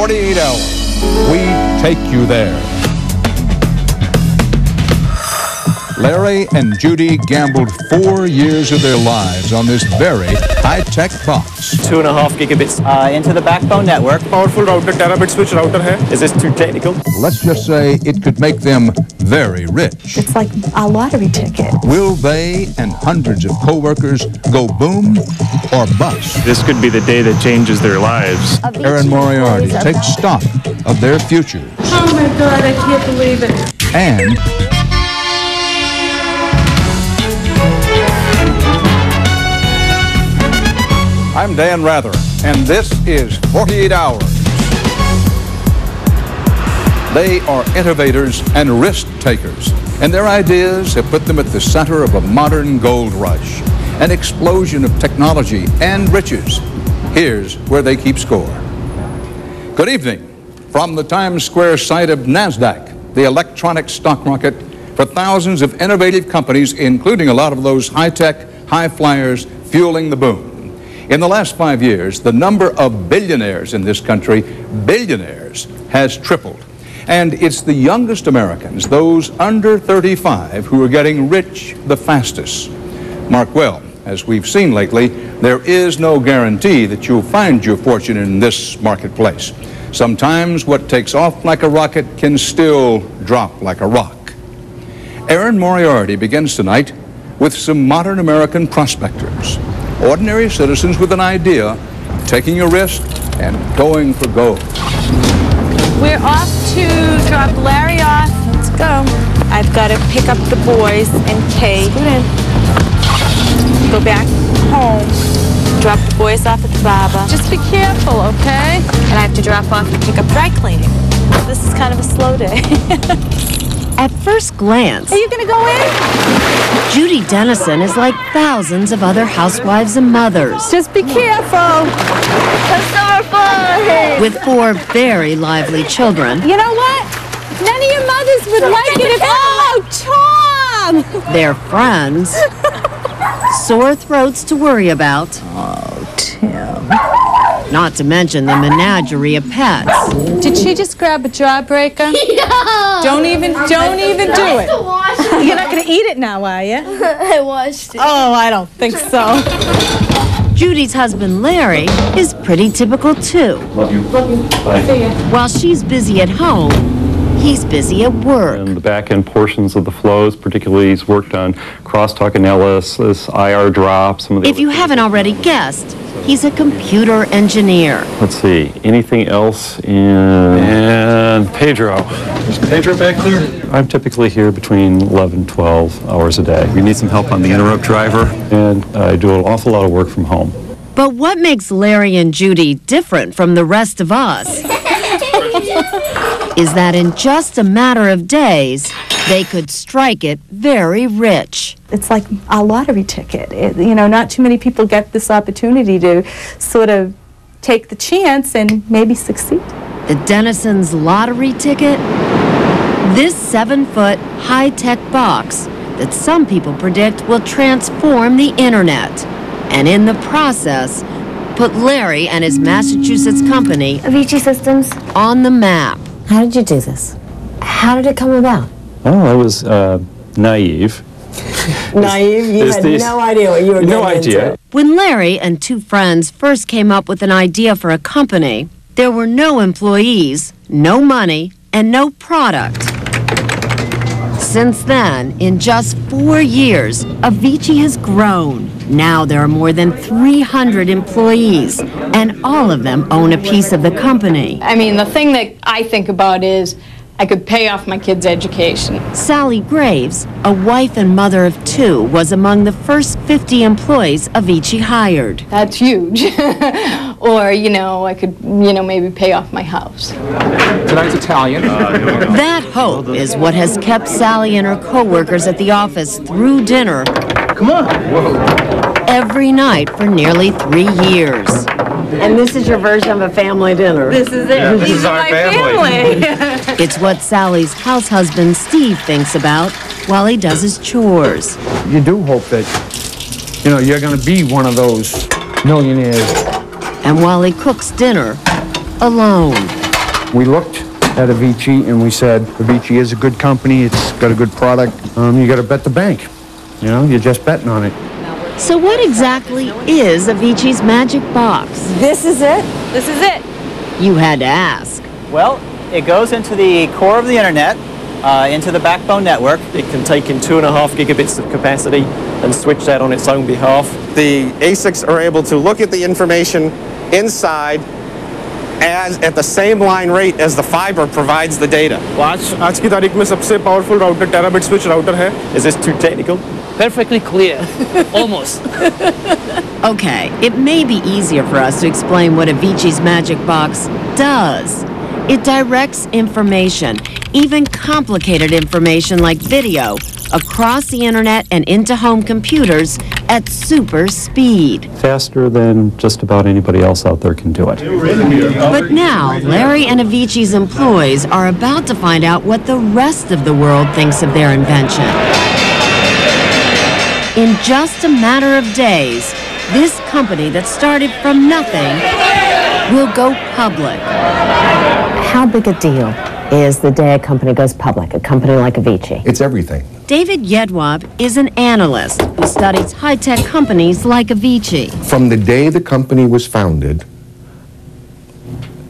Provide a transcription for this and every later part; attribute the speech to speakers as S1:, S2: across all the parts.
S1: 48 Hours. We take you there. Larry and Judy gambled 4 years of their lives on this very high-tech box.
S2: 2.5 gigabits into the backbone network.
S3: Powerful router, terabit switch router hai.
S2: Is this too technical?
S1: Let's just say it could make them very rich.
S4: It's like a lottery ticket.
S1: Will they and hundreds of co-workers go boom or bust?
S3: This could be the day that changes their lives.
S1: Erin Moriarty takes stock of their futures.
S4: Oh my God, I can't believe it.
S1: And I'm Dan Rather, and this is 48 Hours. They are innovators and risk takers, and their ideas have put them at the center of a modern gold rush, an explosion of technology and riches. Here's where they keep score. Good evening. From the Times Square site of NASDAQ, the electronic stock market for thousands of innovative companies, including a lot of those high-tech, high flyers fueling the boom. In the last 5 years, the number of billionaires in this country, billionaires, has tripled. And it's the youngest Americans, those under 35, who are getting rich the fastest. Mark well, as we've seen lately, there is no guarantee that you'll find your fortune in this marketplace. Sometimes what takes off like a rocket can still drop like a rock. Erin Moriarty begins tonight with some modern American prospectors. Ordinary citizens with an idea, taking a risk and going for gold.
S4: We're off to drop Larry off. Let's go. I've got to pick up the boys and Kate. Go back home. Drop the boys off at the Baba. Just be careful, okay? And I have to drop off and pick up dry cleaning. This is kind of a slow day.
S5: At first glance,
S4: Are you going to go in?
S5: Judy Dennison is like thousands of other housewives and mothers,
S4: Just be careful. That's so fun.
S5: with 4 very lively children,
S4: You know what? None of your mothers would like it if... Oh, Tom!
S5: their friends, sore throats to worry about,
S4: Oh, Tim.
S5: not to mention the menagerie of pets.
S4: Did she just grab a jawbreaker?
S6: No!
S4: Don't even do it. You're not going to eat it now, are you?
S6: I watched it.
S4: Oh, I don't think so.
S5: Judy's husband, Larry, is pretty typical too.
S3: Love you. Bye.
S5: While she's busy at home, he's busy at work.
S7: And the back-end portions of the flows, particularly he's worked on crosstalk analysis, IR drop, some of the
S5: If you haven't already guessed, he's a computer engineer.
S7: Let's see, anything else and Pedro. Is Pedro back there? I'm typically here between 11 and 12 hours a day.
S8: We need some help on the interrupt driver.
S7: And I do an awful lot of work from home.
S5: But what makes Larry and Judy different from the rest of us is that in just a matter of days, they could strike it very rich.
S4: It's like a lottery ticket. Not too many people get this opportunity to sort of take the chance and maybe succeed.
S5: The Dennison's lottery ticket? This 7-foot high-tech box that some people predict will transform the internet. And in the process, put Larry and his Massachusetts company,
S6: Avici Systems.
S5: on the map.
S9: How did you do this? How did it come about?
S7: Oh, I was naive.
S9: Naive? You had no idea what you were getting into.
S5: When Larry and 2 friends first came up with an idea for a company, there were no employees, no money, and no product. Since then, in just 4 years, Avici has grown. Now there are more than 300 employees, and all of them own a piece of the company.
S10: I mean, the thing that I think about is I could pay off my kids' education.
S5: Sally Graves, a wife and mother of 2, was among the first 50 employees Avici hired.
S10: That's huge. Or, I could, maybe pay off my house.
S8: Tonight's Italian.
S5: That hope is what has kept Sally and her co-workers at the office through dinner.
S8: Come on.
S5: Every night for nearly 3 years.
S9: And this is your version of a family dinner.
S4: This is it.
S3: Yeah, this is our family.
S5: It's what Sally's house husband Steve thinks about while he does his chores.
S8: You do hope that, you're going to be one of those millionaires.
S5: And while he cooks dinner alone.
S8: We looked at Avici and we said, Avici is a good company, it's got a good product. You got to bet the bank. You know, you're just betting on it.
S5: So what exactly is Avicii's magic box?
S9: This is it?
S4: This is it.
S5: You had to ask.
S2: Well, it goes into the core of the internet, into the backbone network.
S11: It can take in 2.5 gigabits of capacity and switch that on its own behalf.
S12: The ASICs are able to look at the information inside at the same line rate as the fiber provides the data.
S3: आज की तारीख में सबसे powerful router terabit switch router है.
S11: Is this too technical?
S13: Perfectly clear. Almost.
S5: Okay, it may be easier for us to explain what Avicii's magic box does. It directs information, even complicated information like video, across the internet and into home computers at super speed.
S7: Faster than just about anybody else out there can do it.
S5: But now, Larry and Avicii's employees are about to find out what the rest of the world thinks of their invention. In just a matter of days, this company that started from nothing will go public.
S9: How big a deal is the day a company goes public, a company like Avici?
S14: It's everything.
S5: David Yedwab is an analyst who studies high-tech companies like Avici.
S14: From the day the company was founded,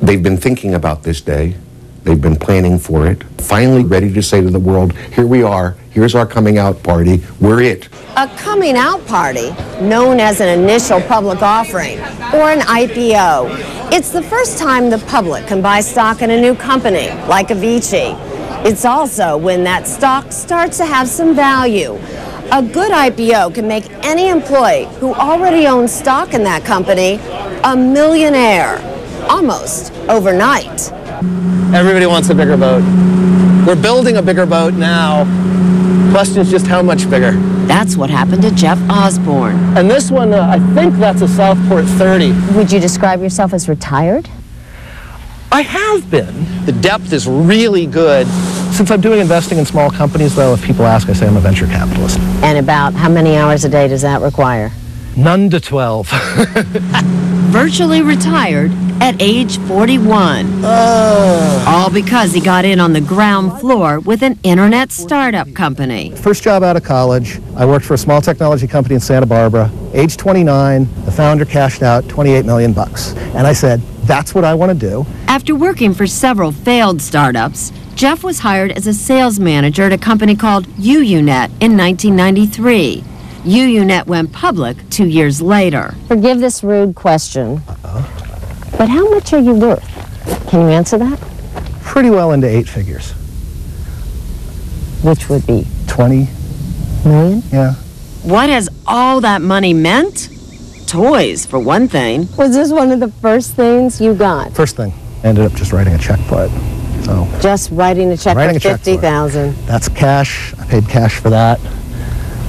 S14: they've been thinking about this day. They've been planning for it. Finally ready to say to the world, here we are. Here's our coming out party. We're it.
S9: A coming out party, known as an initial public offering or an IPO. It's the first time the public can buy stock in a new company like Avici. It's also when that stock starts to have some value. A good IPO can make any employee who already owns stock in that company a millionaire, almost overnight.
S15: Everybody wants a bigger boat. We're building a bigger boat now. Question is just how much bigger.
S5: That's what happened to Jeff Osborne.
S15: And this one, I think that's a Southport 30.
S9: Would you describe yourself as retired?
S15: I have been. The depth is really good. Since I'm doing investing in small companies, though, if people ask, I say I'm a venture capitalist.
S9: And about how many hours a day does that require?
S15: None to 12.
S5: Virtually retired at age 41. All because he got in on the ground floor with an internet startup company.
S15: First job out of college, I worked for a small technology company in Santa Barbara. Age 29, the founder cashed out $28 million. And I said, that's what I want to do.
S5: After working for several failed startups, Jeff was hired as a sales manager at a company called UUNet in 1993. UUNet went public 2 years later.
S9: Forgive this rude question, but how much are you worth? Can you answer that?
S15: Pretty well into 8 figures.
S9: Which would be?
S15: 20
S9: million?
S15: Yeah.
S5: What has all that money meant? Toys, for one thing.
S9: Was this one of the first things you got?
S15: First thing. Ended up just writing a check for it. So.
S9: Just writing a check for $50,000.
S15: That's cash. I paid cash for that.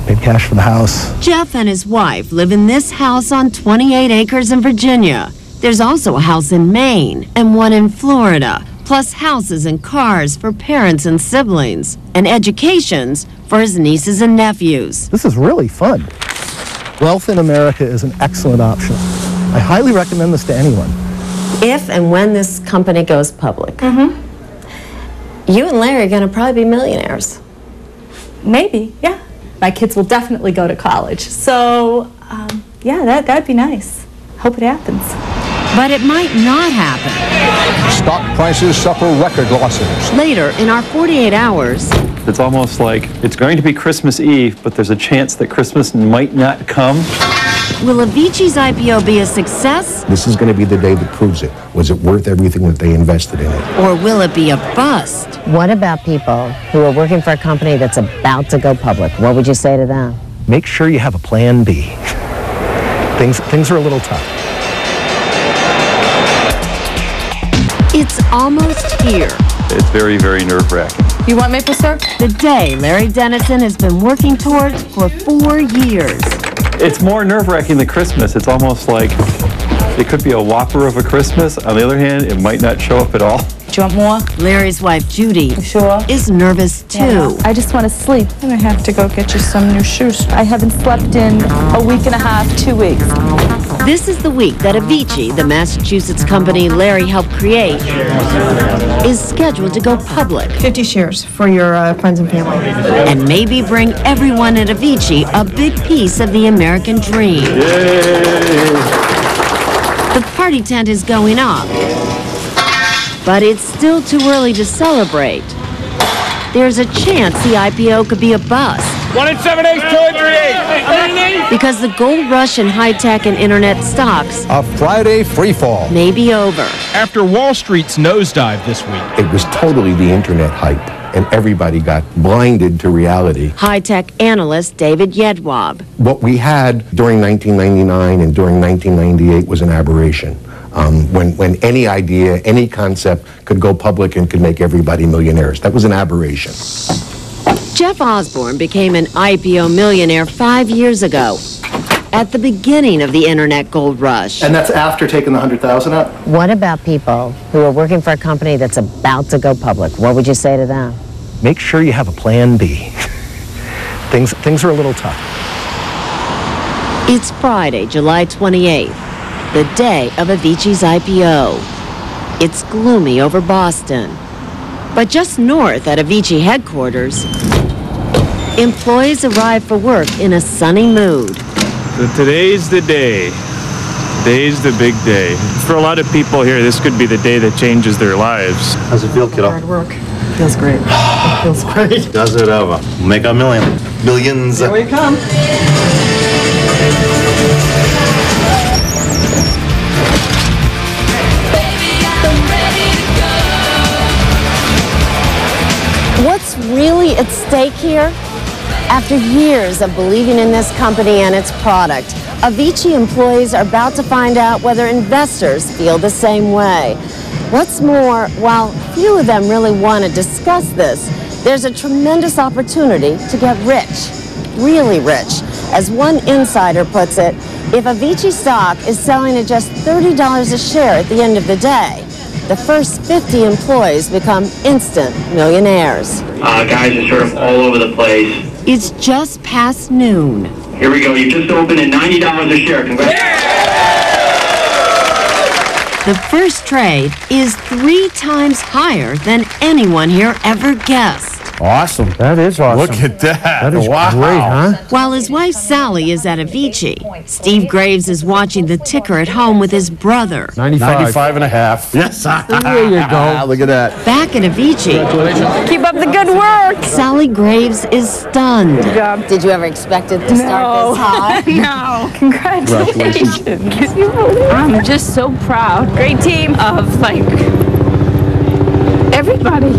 S15: Paid cash for the house.
S5: Jeff and his wife live in this house on 28 acres in Virginia. There's also a house in Maine and one in Florida, plus houses and cars for parents and siblings, and educations for his nieces and nephews.
S15: This is really fun. Wealth in America is an excellent option. I highly recommend this to anyone.
S9: If and when this company goes public, you and Larry are going to probably be millionaires.
S10: Maybe, yeah. My kids will definitely go to college. So, yeah, that'd be nice. Hope it happens.
S5: But it might not happen.
S1: Stock prices suffer record losses.
S5: Later, in our 48 hours...
S7: It's almost like it's going to be Christmas Eve, but there's a chance that Christmas might not come.
S5: Will Avicii's IPO be a success?
S14: This is going to be the day that proves it. Was it worth everything that they invested in it?
S5: Or will it be a bust?
S9: What about people who are working for a company that's about to go public? What would you say to them?
S15: Make sure you have a plan B. Things are a little tough.
S5: It's almost here.
S7: It's very, very nerve-wracking.
S4: You want maple syrup?
S5: The day Larry Dennison has been working towards for 4 years.
S7: It's more nerve-wracking than Christmas. It's almost like It could be a whopper of a Christmas. On the other hand, it might not show up at all.
S10: Do you want more?
S5: Larry's wife, Judy, is nervous too.
S10: Yeah. I just want to sleep. And I have to go get you some new shoes. I haven't slept in a week and a half, 2 weeks.
S5: This is the week that Avici, the Massachusetts company Larry helped create, is scheduled to go public.
S10: 50 shares for your friends and family.
S5: And maybe bring everyone at Avici a big piece of the American dream.
S7: Yay!
S5: The party tent is going up, but it's still too early to celebrate. There's a chance the IPO could be a bust.
S3: 1-878-238.
S5: Because the gold rush in high-tech and internet stocks,
S1: A Friday free fall.
S5: may be over.
S16: After Wall Street's nosedive this week,
S14: It was totally the internet hype, and everybody got blinded to reality.
S5: High-tech analyst David Yedwab.
S14: What we had during 1999 and during 1998 was an aberration. When any idea, any concept could go public and could make everybody millionaires. That was an aberration.
S5: Jeff Osborne became an IPO millionaire 5 years ago, at the beginning of the internet gold rush.
S15: And that's after taking the 100,000 out?
S9: What about people who are working for a company that's about to go public? What would you say to them?
S15: Make sure you have a plan B. Things are a little tough.
S5: It's Friday, July 28th, the day of Avicii's IPO. It's gloomy over Boston. But just north at Avici headquarters, employees arrive for work in a sunny mood.
S7: So today's the day. Today's the big day. For a lot of people here, this could be the day that changes their lives.
S8: How's it feel, kiddo?
S10: Hard work. Feels great. It feels great.
S8: Does it ever? Make a million. Millions.
S10: Here we come.
S9: What's really at stake here? After years of believing in this company and its product, Avici employees are about to find out whether investors feel the same way. What's more, while few of them really want to discuss this, there's a tremendous opportunity to get rich, really rich. As one insider puts it, if Avici stock is selling at just $30 a share at the end of the day, the first 50 employees become instant millionaires.
S17: Guys are sort of all over the place.
S5: It's just past noon.
S17: Here we go. You just opened at $90 a share. Congrats.
S5: The first trade is 3 times higher than anyone here ever guessed.
S8: Awesome. That is awesome.
S18: Look at that.
S8: That is
S18: Wow.
S8: great, huh?
S5: While his wife Sally is at Avici, Steve Graves is watching the ticker at home with his brother.
S18: 95 and a half.
S8: Yes. There you go.
S18: Look at that.
S5: Back at Avici,
S10: Keep up the good work.
S5: Sally Graves is stunned.
S10: Good job.
S9: Did you ever expect it to start this high?
S10: No. Congratulations.
S4: I'm just so proud. Great team of, like, everybody.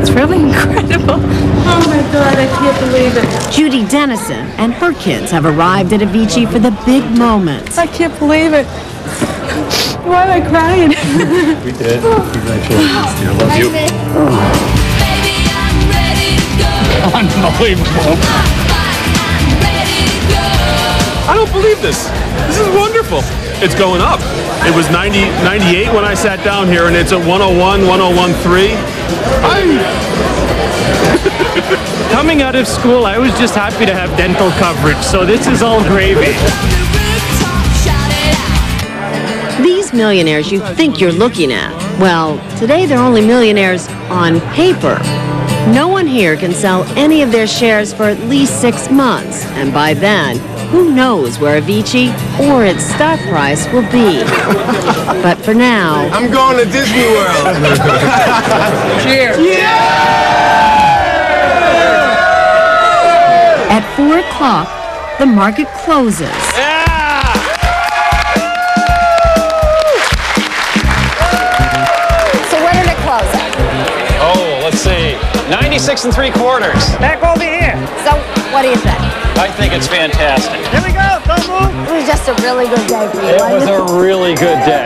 S4: It's really incredible.
S10: Oh my God, I can't believe it.
S5: Judy Dennison and her kids have arrived at Avici for the big moment.
S10: I can't believe it. Why am I crying?
S7: We did. Congratulations, dear. Love you.
S16: unbelievable.
S3: I don't believe this. This is wonderful. It's going up. It was 98 when I sat down here, and it's at 101, 101.3.
S11: Coming out of school, I was just happy to have dental coverage, so this is all gravy.
S5: These millionaires you think you're looking at, well, today they're only millionaires on paper. No one here can sell any of their shares for at least 6 months, and by then, who knows where Avici or its stock price will be. But for now...
S18: I'm going to Disney World.
S5: Cheers. At 4 o'clock, the market closes.
S9: So when did it close at?
S11: Oh, let's see. 96 3/4. Back over here.
S9: So what do you think?
S11: I think it's fantastic.
S9: Here we go. Don't move. It was just a really good day for you.
S11: It was a really good day.